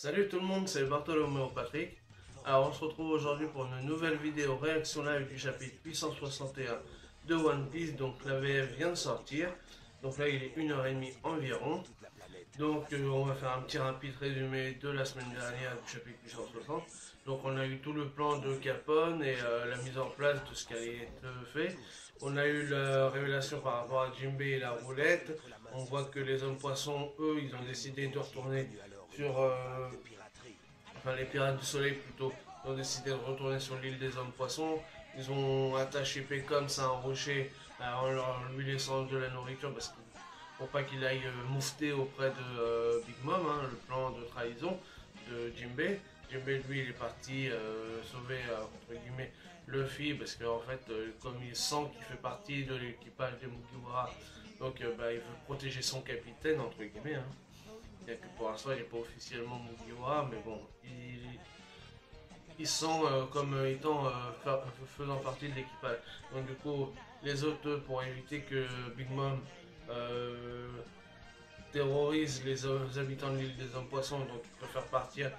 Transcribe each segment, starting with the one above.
Salut tout le monde, c'est Bartholoméo Patrick. Alors on se retrouve aujourd'hui pour une nouvelle vidéo réaction live du chapitre 861 de One Piece. Donc la VF vient de sortir. Donc là il est 1h30 environ. Donc on va faire un petit rapide résumé de la semaine dernière du chapitre 860. Donc on a eu tout le plan de Capone et la mise en place de ce qui allait être fait. On a eu la révélation par rapport à Jinbe et la roulette. On voit que les hommes poissons, eux, ils ont décidé de retourner sur... enfin les pirates du soleil plutôt, ont décidé de retourner sur l'île des hommes poissons. Ils ont attaché Pécom à un rocher en lui laissant de la nourriture parce que pour pas qu'il aille moufter auprès de Big Mom, hein, le plan de trahison de Jinbe. Jinbe, lui, il est parti sauver, entre guillemets, Luffy, parce qu'en fait, comme il sent qu'il fait partie de l'équipage des Mugiwara, donc bah, il veut protéger son capitaine, entre guillemets. Hein. Bien que pour l'instant, il n'est pas officiellement Mugiwara, mais bon, il sent comme étant faisant partie de l'équipage. Donc du coup, les autres, pour éviter que Big Mom euh, terrorise les habitants de l'île des hommes poissons, donc ils préfèrent partir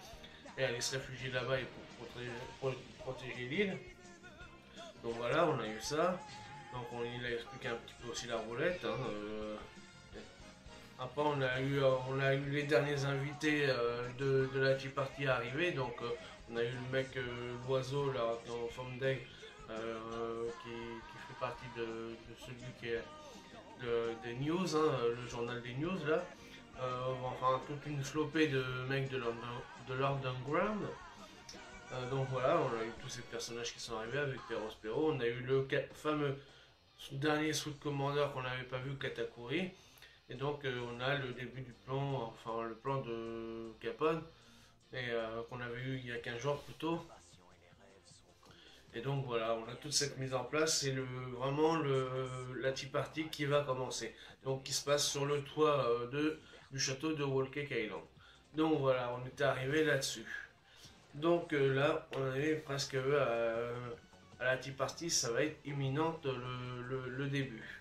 et aller se réfugier là-bas et pour protéger l'île. Donc voilà, on a eu ça. Donc il a expliqué un petit peu aussi la roulette. Hein, après, on a eu les derniers invités de la Tea Party arriver. Donc, on a eu le mec, l'oiseau, là, en forme d'aigle, qui fait partie de celui qui est des news, hein, le journal des news, là. Enfin, toute une flopée de mecs de l'Underground. Donc voilà, on a eu tous ces personnages qui sont arrivés avec Perospero. On a eu le fameux dernier Sweet Commander qu'on n'avait pas vu, Katakuri. Et donc on a le début du plan, enfin le plan de Capone, et qu'on avait eu il y a 15 jours plus tôt. Et donc voilà, on a toute cette mise en place, c'est vraiment la Tea Party qui va commencer. Donc qui se passe sur le toit du château de Whole Cake Island. Donc voilà, on était arrivé là-dessus. Donc là, on est presque à la Tea Party, ça va être imminente le début.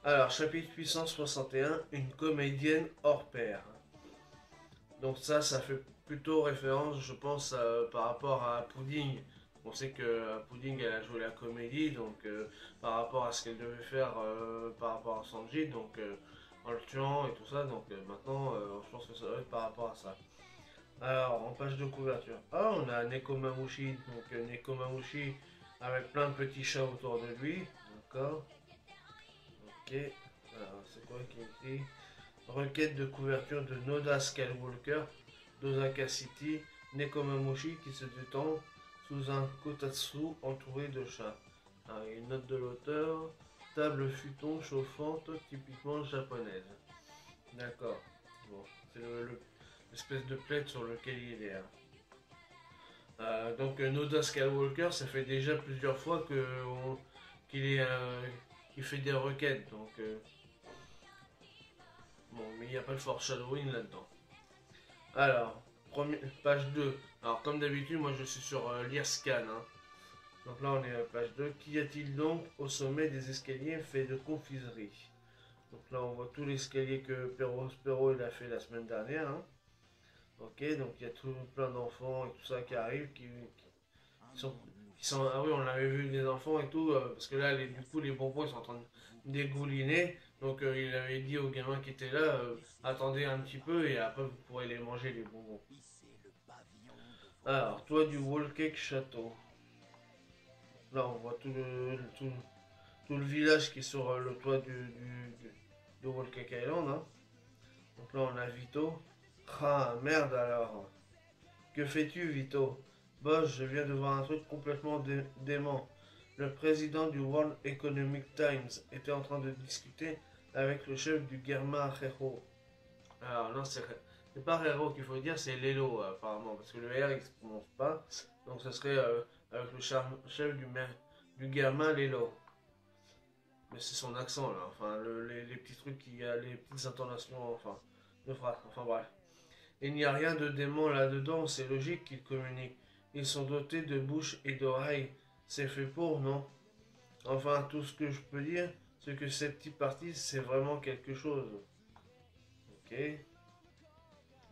Alors, chapitre 861, une comédienne hors pair. Donc ça fait plutôt référence, je pense, par rapport à Pudding. On sait que Pudding, elle a joué la comédie, donc par rapport à ce qu'elle devait faire par rapport à Sanji, donc en le tuant et tout ça. Donc maintenant, je pense que ça doit être par rapport à ça. Alors, en page de couverture. Ah, on a Nekomamushi, donc Nekomamushi avec plein de petits chats autour de lui. D'accord. Ok. Alors, c'est quoi qui est écrit? Requête de couverture de Noda Skywalker d'Osaka City, Nekomamushi qui se détend sous un kotatsu entouré de chats. Alors, une note de l'auteur, table futon chauffante typiquement japonaise. D'accord. Bon, c'est l'espèce de plaid sur lequel il est. Hein. Donc Noda Skywalker, ça fait déjà plusieurs fois qu'il fait des requêtes. Donc bon, mais il n'y a pas de foreshadowing là-dedans. Alors, page 2. Alors, comme d'habitude, moi je suis sur lire scan. Hein. Donc là, on est à page 2. Qu'y a-t-il donc au sommet des escaliers fait de confiserie? Donc là, on voit tout l'escalier que Spero il a fait la semaine dernière. Hein. Ok, donc il y a tout plein d'enfants et tout ça qui arrivent, qui sont. Ah oui, on avait vu les enfants et tout, parce que là, du coup, les bonbons ils sont en train de dégouliner. Donc il avait dit aux gamins qui étaient là, attendez un petit peu et après vous pourrez les manger les bonbons. Alors, toit du Wall Cake Château. Là, on voit tout le village qui est sur le toit de Wall Cake Island. Hein. Donc là, on a Vito. Ah, merde alors. Que fais-tu, Vito? Boss, je viens de voir un truc complètement dément. Le président du World Economic Times était en train de discuter avec le chef du Germa Rero. Alors non, c'est pas Rero qu'il faut dire, c'est Lelo apparemment, parce que le R il se prononce pas. Donc ce serait avec le chef du Germa Lelo. Mais c'est son accent là, enfin les petits trucs qu'il y a, les petites intonations, enfin, de phrases, enfin bref. Il n'y a rien de dément là-dedans, c'est logique qu'ils communiquent. Ils sont dotés de bouche et d'oreilles. C'est fait pour, non? Enfin, tout ce que je peux dire, c'est que cette petite partie, c'est vraiment quelque chose. Ok.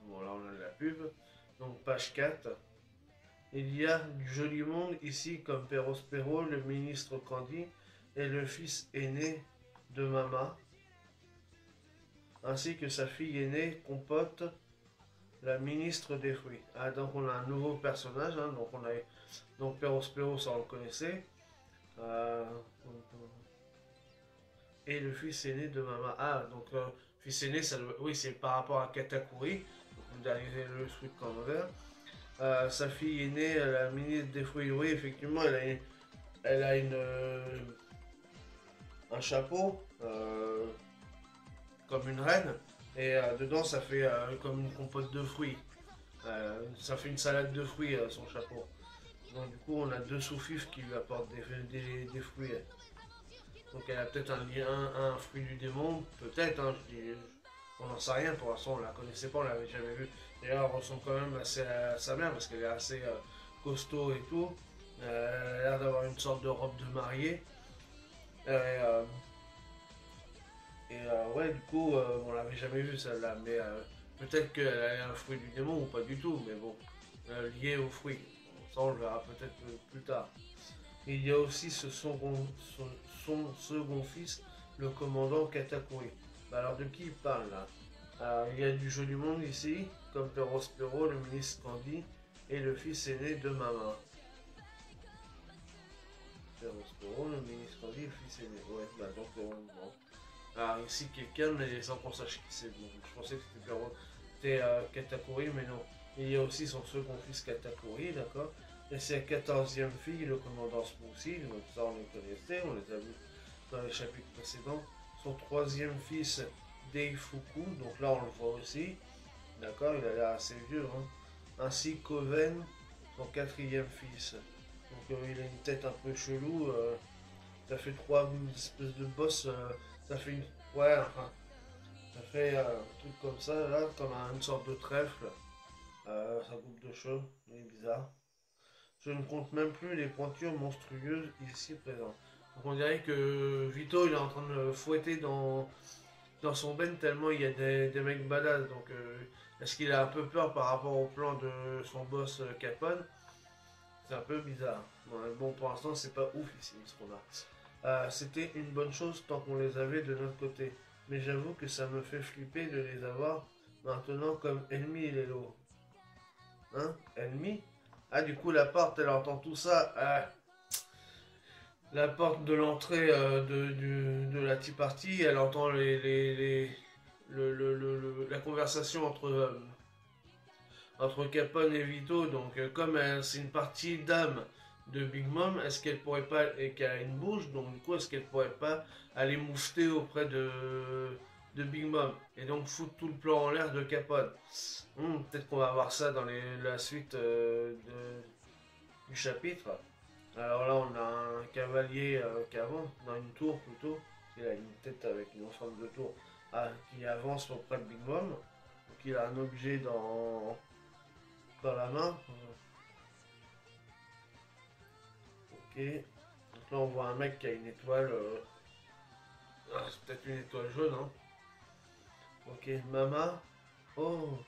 Bon, là, on a de la pub. donc page 4. Il y a du joli monde ici comme Perospero, le ministre Candy et le fils aîné de Mama, ainsi que sa fille aînée Compote, la ministre des fruits. Ah, donc on a un nouveau personnage, hein, donc on a donc Perospero, ça on le connaissait. Euh, et le fils aîné de Mama. Ah, donc fils aîné, oui, c'est par rapport à Katakuri, le dernier le truc commandeur. Sa fille aînée, la ministre des fruits, oui, effectivement, elle a un chapeau, comme une reine, et dedans, ça fait comme une compote de fruits. Ça fait une salade de fruits, son chapeau. Donc, du coup, on a deux sous-fifs qui lui apportent des fruits. Donc elle a peut-être un fruit du démon, peut-être, hein, on n'en sait rien pour l'instant, on la connaissait pas, on l'avait jamais vue. D'ailleurs, elle ressemble quand même assez à sa mère parce qu'elle est assez costaud et tout. Elle a l'air d'avoir une sorte de robe de mariée. Ouais, du coup, on l'avait jamais vue celle-là, mais peut-être qu'elle a un fruit du démon ou pas du tout, mais bon, lié au fruit. Ça, on le verra peut-être plus tard. Il y a aussi son second fils, le commandant Katakuri. Bah alors de qui il parle là? Alors, il y a du joli monde ici, comme Perospero, le ministre Candy, et le fils aîné de Mama. Perospero, le ministre Candy, le fils aîné. Ouais, bah donc bon. Alors ici quelqu'un, mais sans qu'on sache qui c'est. Donc, je pensais que c'était Katakuri, mais non. Il y a aussi son second fils Katakuri, d'accord? Et sa 14e fille, le commandant Smoothie, donc ça on les connaissait, on les a vus dans les chapitres précédents. Son troisième fils, Deifuku, donc là on le voit aussi, d'accord, il a l'air assez vieux, hein. Ainsi Koven, son quatrième fils. Donc il a une tête un peu chelou, ça fait trois espèces de boss, ça fait une. Ouais, enfin, ça fait un truc comme ça, là, comme une sorte de trèfle. Sa coupe de cheveux, il est bizarre. Je ne compte même plus les pointures monstrueuses ici présentes. Donc on dirait que Vito il est en train de le fouetter dans son ben tellement il y a des mecs badass. Donc est-ce qu'il a un peu peur par rapport au plan de son boss Capone? C'est un peu bizarre. Bon, pour l'instant c'est pas ouf ici ce qu'on a. C'était une bonne chose tant qu'on les avait de notre côté. Mais j'avoue que ça me fait flipper de les avoir maintenant comme ennemis et les lots. Hein? Ennemi? Ah, du coup, la porte, elle entend tout ça. Ah, la porte de l'entrée de la Tea Party, elle entend la conversation entre Capone et Vito. Donc, comme c'est une partie d'âme de Big Mom, est-ce qu'elle pourrait pas, et qu'elle a une bouche, donc du coup, est-ce qu'elle pourrait pas aller moufter auprès de Big Mom et donc foutre tout le plan en l'air de Capone? Peut-être qu'on va voir ça dans la suite du chapitre. Alors là, on a un cavalier qui avance dans une tour plutôt. Il a une tête avec une forme de tour qui avance auprès de Big Mom. Donc il a un objet dans la main. Ok. Donc là, on voit un mec qui a une étoile. C'est peut-être une étoile jaune, hein. Ok, Mama. Oh.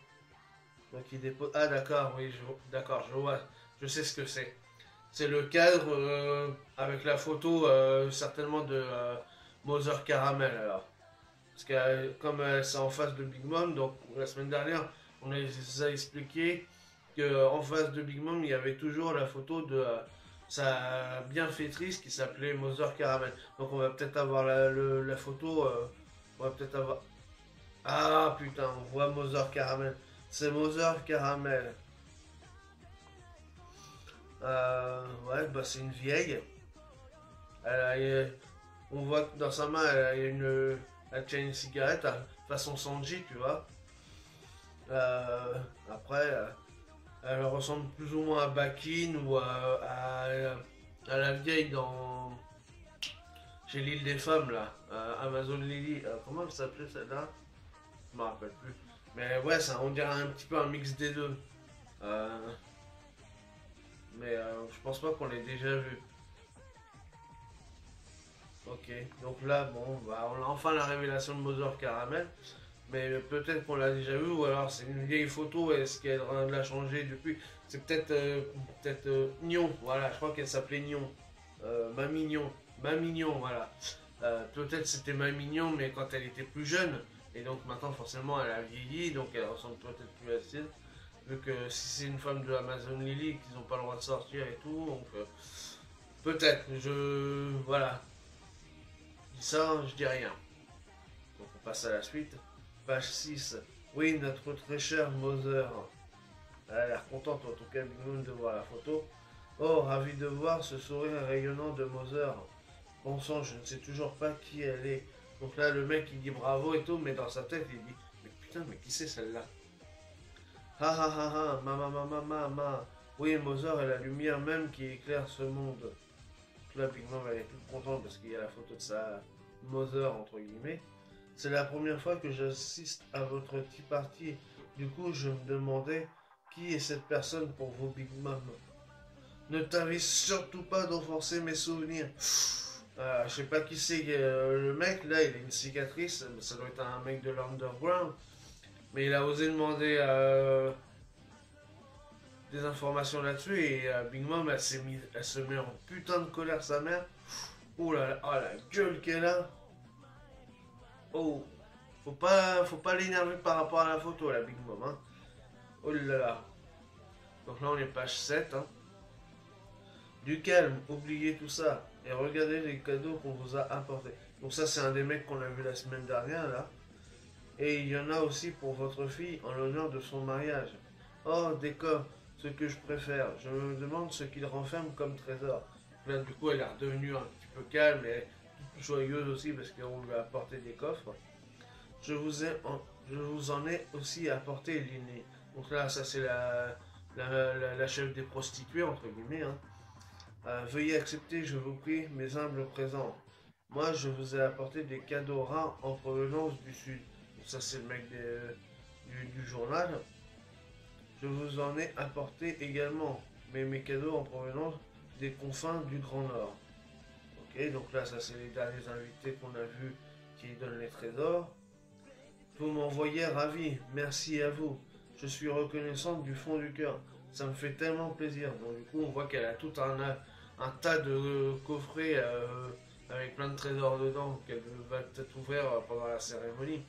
Donc il dépose. Ah d'accord, oui, d'accord, je vois. Je sais ce que c'est. C'est le cadre avec la photo certainement de Mother Caramel alors. Parce que comme c'est en face de Big Mom, donc la semaine dernière, on les a expliqué qu'en face de Big Mom, il y avait toujours la photo de sa bienfaitrice qui s'appelait Mother Caramel. Donc on va peut-être avoir la photo, on va peut-être avoir. Ah putain, on voit Mother Caramel. C'est Mother Caramel. Ouais, bah c'est une vieille. Elle a, on voit que dans sa main, elle tient une cigarette façon Sanji, tu vois. Après, elle ressemble plus ou moins à Bakin ou à la vieille dans chez l'île des femmes là, Amazon Lily. Comment elle s'appelait celle-là? Je me rappelle plus. Mais ouais, ça, on dirait un petit peu un mix des deux. Euh, mais je pense pas qu'on l'ait déjà vu. Ok, donc là, bon, bah, on a enfin la révélation de Mother Caramel. Mais peut-être qu'on l'a déjà vu, ou alors c'est une vieille photo, est-ce qu'elle l'a changé depuis? C'est peut-être Nion, voilà, je crois qu'elle s'appelait Nion. Mamignon, Mamignon, voilà. Peut-être c'était Mamignon, mais quand elle était plus jeune, et donc maintenant forcément elle a vieilli, donc elle ressemble peut-être plus à celle. Vu que si c'est une femme de Amazon Lily, qu'ils n'ont pas le droit de sortir et tout, donc peut-être, voilà, je dis ça, je dis rien. Donc on passe à la suite. Page 6. Oui, notre très cher Mother. Elle a l'air contente en tout cas, Big Moon, de voir la photo. Oh, ravi de voir ce sourire rayonnant de Mother. Bon sang, je ne sais toujours pas qui elle est. Donc là, le mec il dit bravo et tout, mais dans sa tête il dit mais putain, mais qui c'est celle-là? Ha ha ha ha, ma ma ma ma ma ma. Oui, Mother est la lumière même qui éclaire ce monde. Donc là, Big Mom elle est toute contente parce qu'il y a la photo de sa Mother entre guillemets. C'est la première fois que j'assiste à votre tea party. Du coup, je me demandais qui est cette personne pour vos Big Mom. Ne t'avise surtout pas d'enfoncer mes souvenirs. Je sais pas qui c'est le mec, là, il a une cicatrice, ça doit être un mec de l'underground. Mais il a osé demander des informations là-dessus et Big Mom, elle se met en putain de colère sa mère. Oh là là, oh, la gueule qu'elle a. Oh, faut pas l'énerver par rapport à la photo, la Big Mom, hein. Oh là là. Donc là, on est page 7, hein. Du calme, oubliez tout ça et regardez les cadeaux qu'on vous a apportés. Donc ça, c'est un des mecs qu'on a vu la semaine dernière, là. Et il y en a aussi pour votre fille en l'honneur de son mariage. Oh, décor, ce que je préfère. Je me demande ce qu'il renferme comme trésor. Là, du coup, elle est redevenue un petit peu calme et toute joyeuse aussi parce qu'on lui a apporté des coffres. Je vous, je vous en ai aussi apporté, Linné. Donc là, ça c'est la chef des prostituées, entre guillemets, hein. Veuillez accepter, je vous prie, mes humbles présents. Moi, je vous ai apporté des cadeaux rares en provenance du Sud. Donc ça, c'est le mec du journal. Je vous en ai apporté également, mais mes cadeaux en provenance des confins du Grand Nord. Ok, donc là, ça, c'est les derniers invités qu'on a vus qui donnent les trésors. Vous m'envoyez ravi, merci à vous. Je suis reconnaissante du fond du cœur. Ça me fait tellement plaisir. Donc du coup, on voit qu'elle a tout un tas de coffrets avec plein de trésors dedans qu'elle va peut-être ouvrir pendant la cérémonie.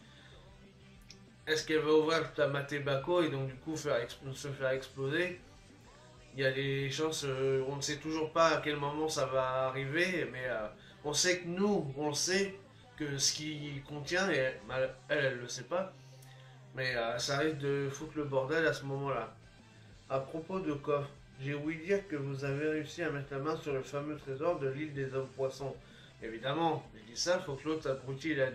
Est-ce qu'elle va ouvrir le Tamate Bako et donc du coup se faire exploser? Il y a des chances, on ne sait toujours pas à quel moment ça va arriver, mais on sait que nous, on sait que ce qui contient, et elle le sait pas, mais ça risque de foutre le bordel à ce moment-là. À propos de coffre, j'ai ouï dire que vous avez réussi à mettre la main sur le fameux trésor de l'île des hommes poissons. Évidemment, je dis ça, il faut que l'autre abruti là,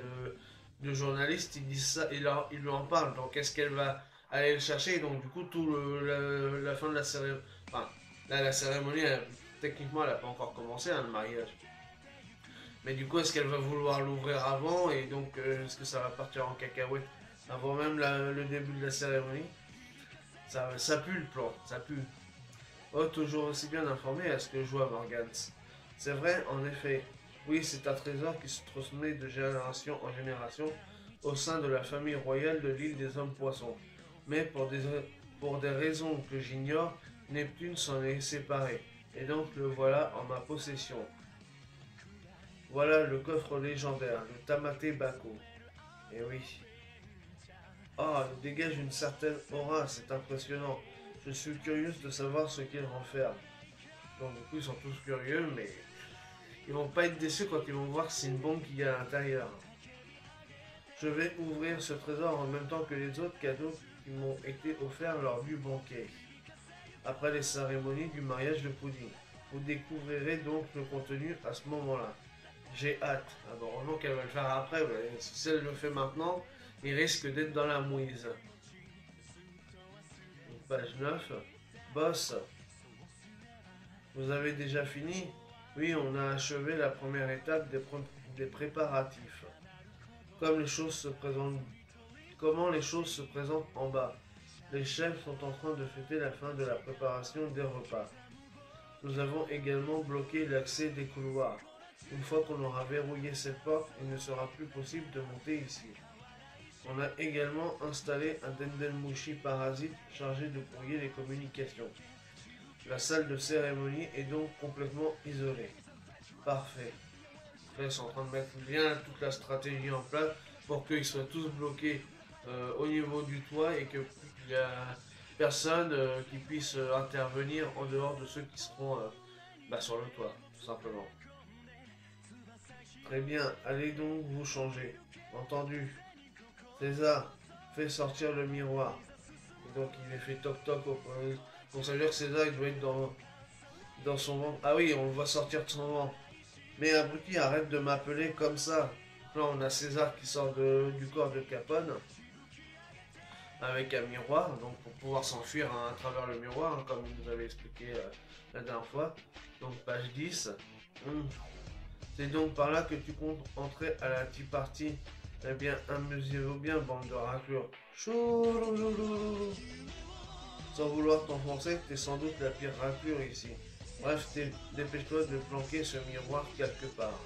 de journaliste, il dit ça, il lui en parle. Donc est-ce qu'elle va aller le chercher? Donc du coup, la fin de la cérémonie, enfin, là, la cérémonie, techniquement, elle n'a pas encore commencé, hein, le mariage. Mais du coup, est-ce qu'elle va vouloir l'ouvrir avant? Et donc, est-ce que ça va partir en cacahuète avant même le début de la cérémonie? Ça pue le plan, ça pue. Oh, toujours aussi bien informé à ce que je vois, Morgans. C'est vrai, en effet. Oui, c'est un trésor qui se transmet de génération en génération au sein de la famille royale de l'île des hommes poissons. Mais pour des raisons que j'ignore, Neptune s'en est séparé. Et donc le voilà en ma possession. Voilà le coffre légendaire, le Tamate Bako. Et oui. Ah, il dégage une certaine aura, c'est impressionnant. Je suis curieuse de savoir ce qu'il renferme. Donc du coup, ils sont tous curieux, mais ils vont pas être déçus quand ils vont voir que c'est une bombe qu'il y a à l'intérieur. Je vais ouvrir ce trésor en même temps que les autres cadeaux qui m'ont été offerts lors du banquet. Après les cérémonies du mariage de Pudding. Vous découvrirez donc le contenu à ce moment-là. J'ai hâte. Ah bon, heureusement qu'elle va le faire après, mais si elle le fait maintenant, il risque d'être dans la mouise. Donc, page 9. Boss, vous avez déjà fini? Oui, on a achevé la première étape des préparatifs. Comme les choses se présentent, comment les choses se présentent en bas? Les chefs sont en train de fêter la fin de la préparation des repas. Nous avons également bloqué l'accès des couloirs. Une fois qu'on aura verrouillé cette porte, il ne sera plus possible de monter ici. On a également installé un Dendelmushi parasite chargé de brouiller les communications. La salle de cérémonie est donc complètement isolée. Parfait. Là, ils sont en train de mettre bien toute la stratégie en place pour qu'ils soient tous bloqués au niveau du toit et qu'il n'y a personne qui puisse intervenir en dehors de ceux qui seront sur le toit, tout simplement. Très bien, allez donc vous changer. Entendu. César, fais sortir le miroir. Et donc il est fait toc toc au premier. Donc ça veut dire que César il doit être dans son ventre. Ah oui, on le voit sortir de son ventre. Mais abruti, arrête de m'appeler comme ça. Là on a César qui sort du corps de Capone avec un miroir, donc pour pouvoir s'enfuir à travers le miroir, hein, comme il nous avait expliqué la dernière fois. Donc page 10. C'est donc par là que tu comptes entrer à la tea party. Eh bien, amusez-vous bien, bande de raclures. Choulouloulou. Sans vouloir t'enfoncer, t'es sans doute la pire raclure ici. Bref, dépêche-toi de planquer ce miroir quelque part.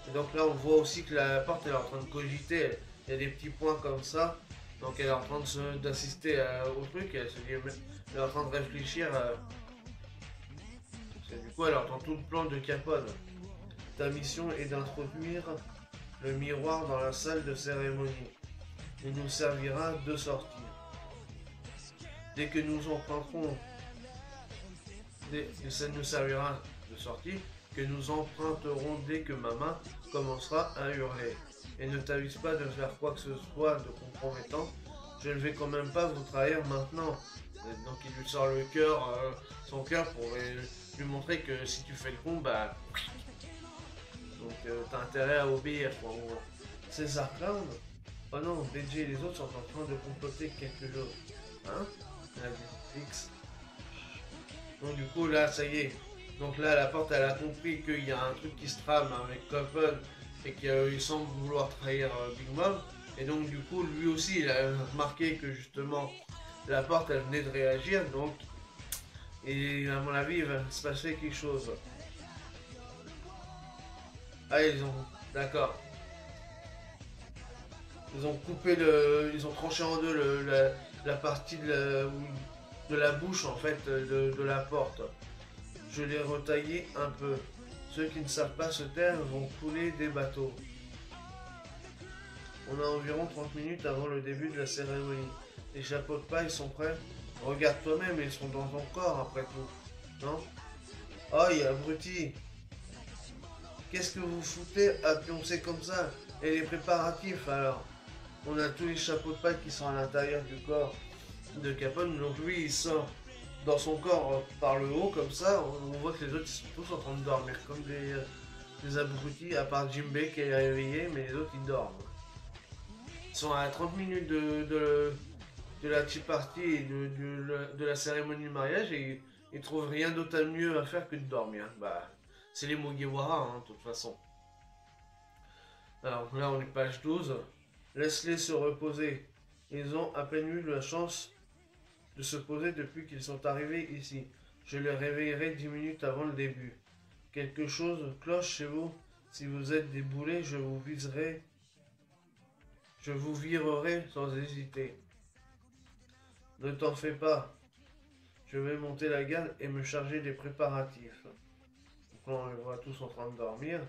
Et donc là, on voit aussi que la porte elle est en train de cogiter. Il y a des petits points comme ça. Donc elle est en train d'assister au truc. Elle est en train de réfléchir. Du coup, elle entend tout le plan de Capone. Ta mission est d'introduire le miroir dans la salle de cérémonie. Il nous servira de sortie. Dès que nous emprunterons, ça nous servira de sortie, que nous emprunterons dès que ma main commencera à hurler. Et ne t'avise pas de faire quoi que ce soit de compromettant. Je ne vais quand même pas vous trahir maintenant. Et donc il lui sort le cœur, son cœur pour lui montrer que si tu fais le con, bah... Donc t'as intérêt à obéir, quoi. César Clown. Oh non, DJ et les autres sont en train de comploter quelque chose. Hein? La X. Donc du coup là, ça y est. Donc là, la porte, elle a compris qu'il y a un truc qui se trame avec Couple et qu'il semble vouloir trahir Big Mom. Et donc du coup, lui aussi, il a remarqué que justement, la porte, elle venait de réagir. Donc, et à mon avis, il va se passer quelque chose. Ah, ils ont... D'accord. Ils ont coupé ils ont tranché en deux la partie de la bouche en fait de la porte. Je l'ai retaillé un peu. Ceux qui ne savent pas se taire vont couler des bateaux. On a environ 30 minutes avant le début de la cérémonie. Les chapeaux de paille sont prêts. Regarde toi-même, ils sont dans ton corps après tout. Non? Oh, il y a abruti. Qu'est-ce que vous foutez à pioncer comme ça? Et les préparatifs alors? On a tous les chapeaux de paille qui sont à l'intérieur du corps de Capone. Donc lui, il sort dans son corps par le haut, comme ça. On voit que les autres, ils sont tous en train de dormir, comme des abrutis, à part Jimbei qui est réveillé, mais les autres, ils dorment. Ils sont à 30 minutes de la tea party et de la cérémonie de mariage et ils trouvent rien d'autre à mieux à faire que de dormir. Bah, c'est les Mugiwara, hein, de toute façon. Alors là, on est page 12. Laisse-les se reposer. Ils ont à peine eu la chance de se poser depuis qu'ils sont arrivés ici. Je les réveillerai 10 minutes avant le début. Quelque chose cloche chez vous. Si vous êtes des boulets, je vous viserai. Je vous virerai sans hésiter. Ne t'en fais pas. Je vais monter la garde et me charger des préparatifs. Donc là, on les voit tous en train de dormir.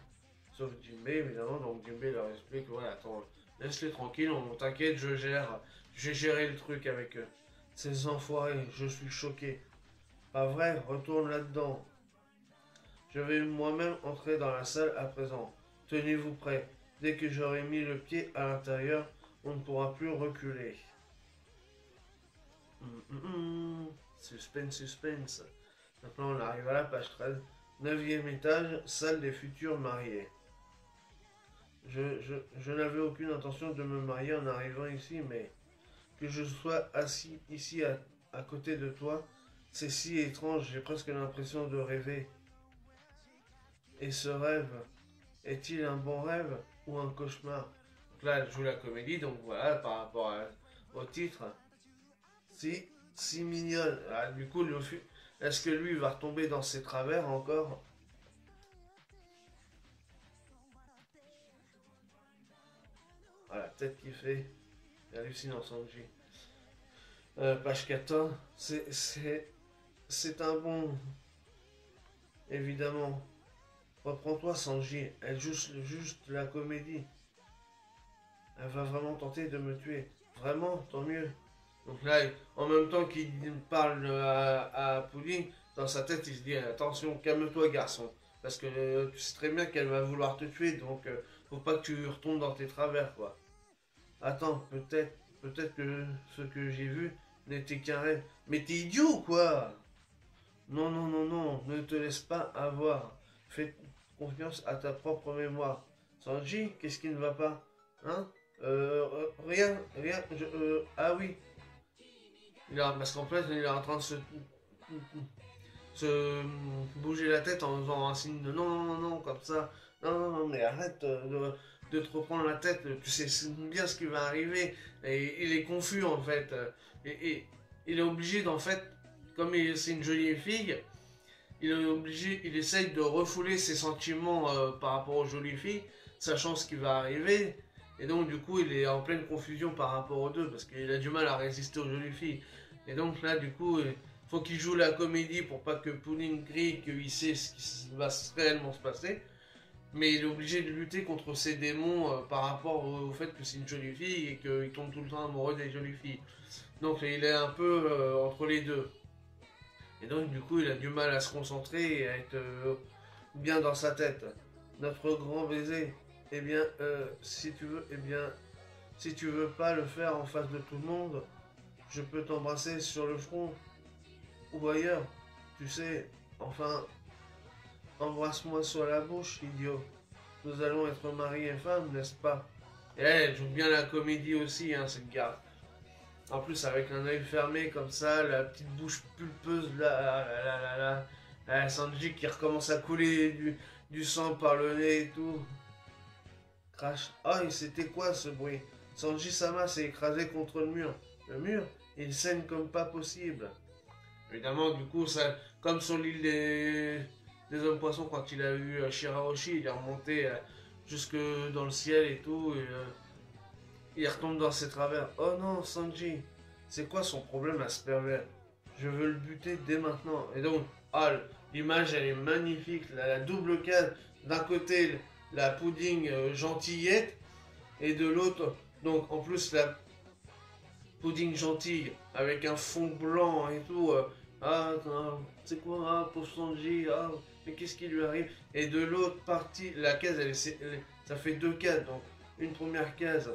Sauf Jimbei, évidemment. Donc Jimbei leur explique, ouais, attends, laisse-les tranquilles, on t'inquiète, je gère. J'ai géré le truc avec eux. Ces enfoirés, je suis choqué. Pas vrai, retourne là-dedans. Je vais moi-même entrer dans la salle à présent. Tenez-vous prêts. Dès que j'aurai mis le pied à l'intérieur, on ne pourra plus reculer. Suspense, suspense. Maintenant, on arrive à la page 13. 9e étage, salle des futurs mariés. Je n'avais aucune intention de me marier en arrivant ici, mais que je sois assis ici à côté de toi, c'est si étrange, j'ai presque l'impression de rêver. Et ce rêve, est-il un bon rêve ou un cauchemar? Donc là, elle joue la comédie, donc voilà, par rapport au titre. Si mignonne. Ah, du coup, est-ce que lui va retomber dans ses travers encore? Voilà, peut-être qu'il fait C'est hallucinant, Sanji. Page 14, c'est un bon, évidemment. Reprends-toi, Sanji. Elle joue juste la comédie. Elle va vraiment tenter de me tuer. Vraiment, tant mieux. Donc là, en même temps qu'il parle à Pudding, dans sa tête, il se dit attention, calme-toi, garçon. Parce que tu sais très bien qu'elle va vouloir te tuer, donc faut pas que tu retombes dans tes travers, quoi. Attends, peut-être que ce que j'ai vu n'était qu'un rêve. Mais t'es idiot ou quoi? Non, non, non, non, ne te laisse pas avoir. Fais confiance à ta propre mémoire. Sanji, qu'est-ce qui ne va pas? Hein? Rien, rien. Ah oui. Parce qu'en fait, il est en train de se bouger la tête en faisant un signe de non, non, non, non, comme ça. Non, non, non, mais arrête de te reprendre la tête. Tu sais bien ce qui va arriver. Et il est confus en fait. Et il est obligé d'en fait, comme c'est une jolie fille, il est obligé, il essaye de refouler ses sentiments par rapport aux jolies filles, sachant ce qui va arriver. Et donc, du coup, il est en pleine confusion par rapport aux deux, parce qu'il a du mal à résister aux jolies filles. Et donc, là, du coup, il faut qu'il joue la comédie pour pas que Pudding crie qu'il sait ce qui va réellement se passer. Mais il est obligé de lutter contre ses démons par rapport au fait que c'est une jolie fille et qu'il tombe tout le temps amoureux des jolies filles. Donc, il est un peu entre les deux. Et donc, du coup, il a du mal à se concentrer et à être bien dans sa tête. Notre grand baiser, eh bien, si tu veux, eh bien, si tu veux pas le faire en face de tout le monde, je peux t'embrasser sur le front ou ailleurs. Tu sais, enfin, embrasse-moi sur la bouche, idiot. Nous allons être mari et femme, n'est-ce pas? Et elle joue bien la comédie aussi, hein, cette garde. En plus, avec un œil fermé comme ça, la petite bouche pulpeuse, Sanji qui recommence à couler du sang par le nez et tout. Crash. Oh, et c'était quoi ce bruit? Sanji-sama s'est écrasé contre le mur. Le mur, il saigne comme pas possible. Évidemment, du coup, ça, comme sur l'île des hommes poissons, quand il a eu Shirahoshi, il est remonté jusque dans le ciel et tout. Et, il retombe dans ses travers. Oh non, Sanji, c'est quoi son problème à ce pervers? Je veux le buter dès maintenant. Et donc, ah, l'image elle est magnifique. La double case, d'un côté la pudding gentillette, et de l'autre, donc en plus la pudding gentille avec un fond blanc et tout. C'est quoi, pauvre Sanji, mais qu'est-ce qui lui arrive? Et de l'autre partie, la case, ça fait deux cases. Donc, une première case.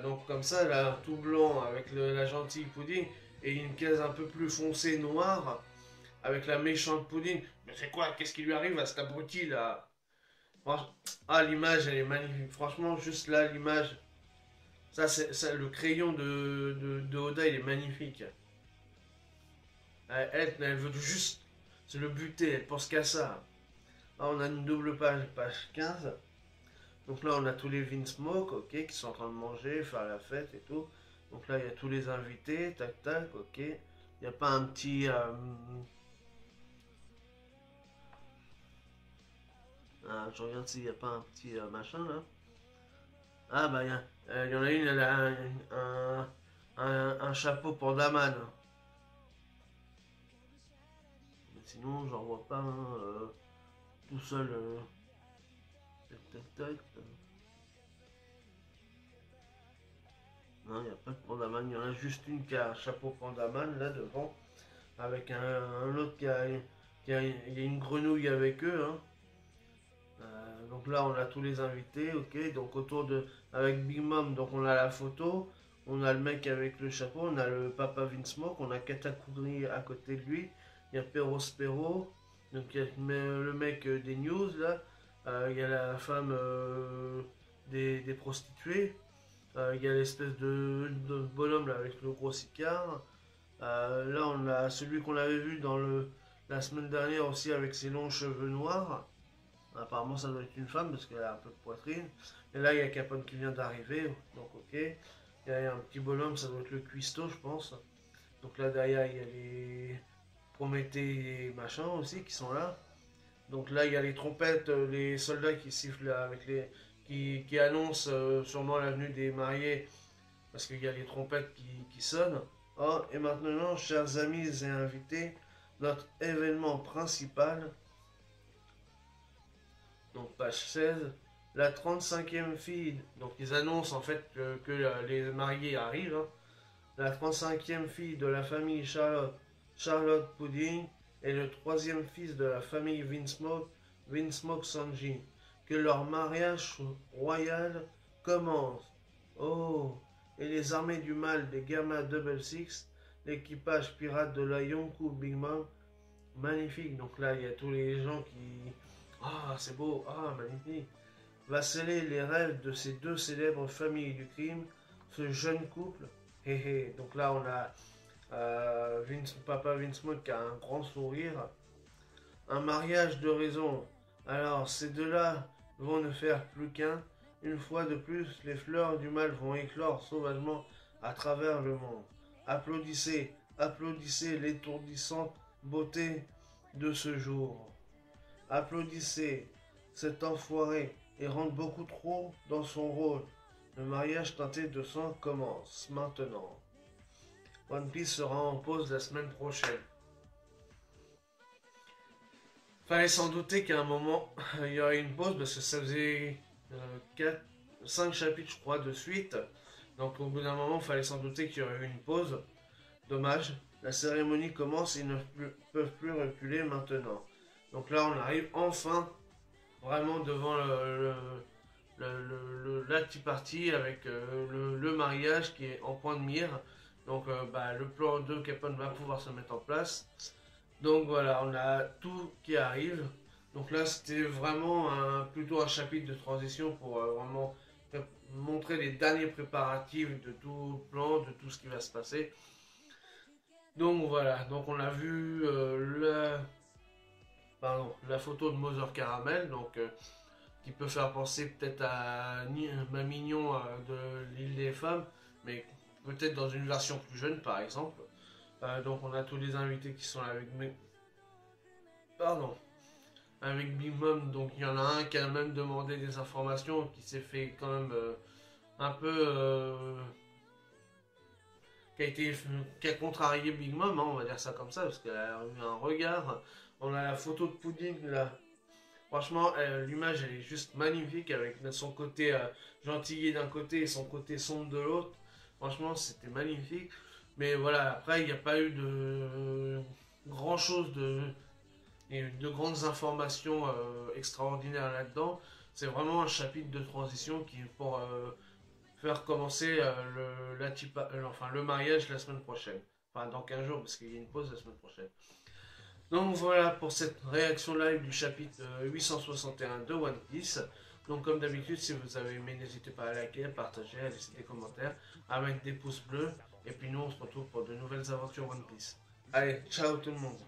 Donc comme ça, là, tout blanc avec la gentille pudding et une case un peu plus foncée noire avec la méchante pudding. Mais c'est quoi? Qu'est-ce qui lui arrive à cet abruti là? Ah, l'image elle est magnifique. Franchement, juste là, l'image. Ça, le crayon de Oda il est magnifique. Elle veut juste se le buter, elle pense qu'à ça. Ah, on a une double page 15. Donc là, on a tous les Vinsmoke, ok, qui sont en train de manger, faire la fête et tout. Donc là, il y a tous les invités, tac tac, ok. Il n'y a pas un petit... je regarde s'il n'y a pas un petit machin là. Ah bah, il y en a une, elle a un chapeau pour Daman. Mais sinon, j'en vois pas un tout seul. Tac tac tac. Non, il n'y a pas de Pandaman, il y en a juste une qui a un chapeau Pandaman là devant, avec un autre il y a une grenouille avec eux. Hein. Donc là, on a tous les invités, ok. Donc avec Big Mom, donc on a la photo, on a le mec avec le chapeau, on a le papa Vinsmoke, on a Katakuri à côté de lui, il y a Perospero, donc il y a le mec des news là, il y a la femme des prostituées. Il y a l'espèce de bonhomme là, avec le gros cicard. Là, on a celui qu'on avait vu la semaine dernière aussi avec ses longs cheveux noirs. Apparemment, ça doit être une femme parce qu'elle a un peu de poitrine. Et là, il y a Capone qui vient d'arriver. Donc, ok. Il y a un petit bonhomme, ça doit être le cuistot, je pense. Donc là, derrière, il y a les Prométhée et machin aussi qui sont là. Donc là, il y a les trompettes, les soldats qui sifflent là, avec qui annoncent sûrement la venue des mariés parce qu'il y a les trompettes qui sonnent. Oh, et maintenant, chers amis et invités, notre événement principal, donc page 16, la 35e fille, donc ils annoncent en fait que les mariés arrivent, hein. La 35e fille de la famille Charlotte, Charlotte Pudding, et le troisième fils de la famille Vinsmoke Sanji. Que leur mariage royal commence. Oh, et les armées du mal des Gamma Double Six, l'équipage pirate de la Yonkou Big Mom, magnifique. Donc là, il y a tous les gens qui... Ah, c'est beau, ah, magnifique. Va sceller les rêves de ces deux célèbres familles du crime, ce jeune couple. Hé hé, donc là, on a Papa Vince Smoke qui a un grand sourire. Un mariage de raison. Alors, ces deux-là vont ne faire plus qu'un. Une fois de plus, les fleurs du mal vont éclore sauvagement à travers le monde. Applaudissez, applaudissez l'étourdissante beauté de ce jour. Applaudissez cet enfoiré et rentre beaucoup trop dans son rôle. Le mariage teinté de sang commence maintenant. One Piece sera en pause la semaine prochaine. Fallait s'en douter qu'à un moment il y aurait une pause parce que ça faisait 5 chapitres je crois de suite. Donc au bout d'un moment il fallait s'en douter qu'il y aurait eu une pause. Dommage, la cérémonie commence et ils ne peuvent plus reculer maintenant. Donc là on arrive enfin vraiment devant la tea party avec le mariage qui est en point de mire. Donc le plan de Capone va pouvoir se mettre en place. Donc voilà, on a tout qui arrive. Donc là, c'était vraiment plutôt un chapitre de transition pour vraiment montrer les derniers préparatifs de tout le plan, de tout ce qui va se passer. Donc voilà, donc on a vu la photo de Mother Caramel, donc qui peut faire penser peut-être à Ma Mignon de l'île des femmes, mais peut-être dans une version plus jeune par exemple. Donc on a tous les invités qui sont là avec Big Mom. Donc il y en a un qui a même demandé des informations, qui s'est fait quand même un peu... qui a contrarié Big Mom, hein, on va dire ça comme ça, parce qu'elle a eu un regard. On a la photo de Pudding là. Franchement, l'image elle est juste magnifique avec son côté gentillet d'un côté et son côté sombre de l'autre. Franchement, c'était magnifique. Mais voilà, après, il n'y a pas eu de grand chose de grandes informations extraordinaires là-dedans. C'est vraiment un chapitre de transition qui est pour faire commencer le mariage la semaine prochaine. Enfin, dans 15 jours, parce qu'il y a une pause la semaine prochaine. Donc voilà pour cette réaction live du chapitre 861 de One Piece. Donc comme d'habitude, si vous avez aimé, n'hésitez pas à liker, à partager, à laisser des commentaires, à mettre des pouces bleus. Et puis nous, on se retrouve pour de nouvelles aventures One Piece. Allez, ciao tout le monde.